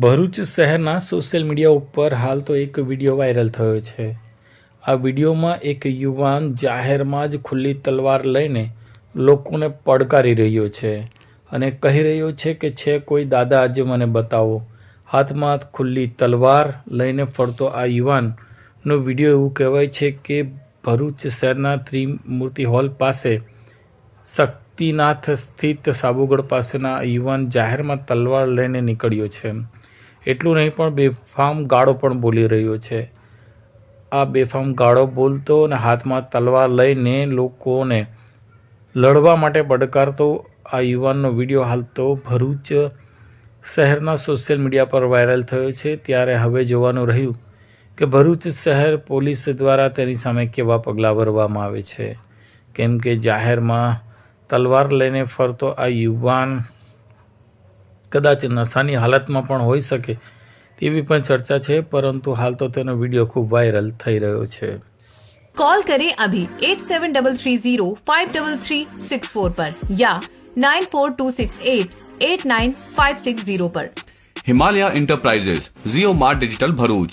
ભરૂચ શહેરના social media ઉપર હાલ તો એક વિડીયો વાયરલ થયો છે। આ વિડીયોમાં એક યુવાન જાહેરમાં જ ખુલ્લી તલવાર લઈને લોકોને પડકારી રહ્યો છે અને કહી રહ્યો છે કે છે કોઈ દાદા આજે મને બતાવો। હાથમાં ખુલ્લી તલવાર લઈને ફરતો આ યુવાનનો વિડીયો એવું કહેવાય છે કે ભરૂચ શહેરના ત્રિમૂર્તિ હોલ પાસે શક્તિનાથ સ્થિત સાબુગઢ પાસેના યુવાન જાહેરમાં તલવાર લઈને નીકળ્યો છે। એટલું નહીં પણ બેફામ ગાળો પણ બોલી રહ્યો છે। આ બેફામ ગાળો બોલતો અને હાથમાં તલવાર લઈને લોકોને લડવા માટે પડકારતો આ યુવાનનો વિડીયો હાલ તો ભરૂચ શહેરના સોશિયલ મીડિયા પર વાયરલ થયો છે। ત્યારે હવે જોવાનું રહ્યું કે ભરૂચ શહેર પોલીસ દ્વારા તેની સામે કેવા પગલાં ભરવામાં આવે છે, કેમ કે જાહેરમાં તલવાર લઈને ફરતો આ યુવાન કદાચ નશાની હાલતમાં પણ હોઈ શકે તેવી પણ ચર્ચા છે, પરંતુ હાલ તો તેનો વિડીયો ખૂબ વાયરલ થઈ રહ્યો છે। कॉल करें अभी 8733053364 पर या 9426889560 पर। हिमालय इंटरप्राइजेज, जियो मार्ट डिजिटल भरूच,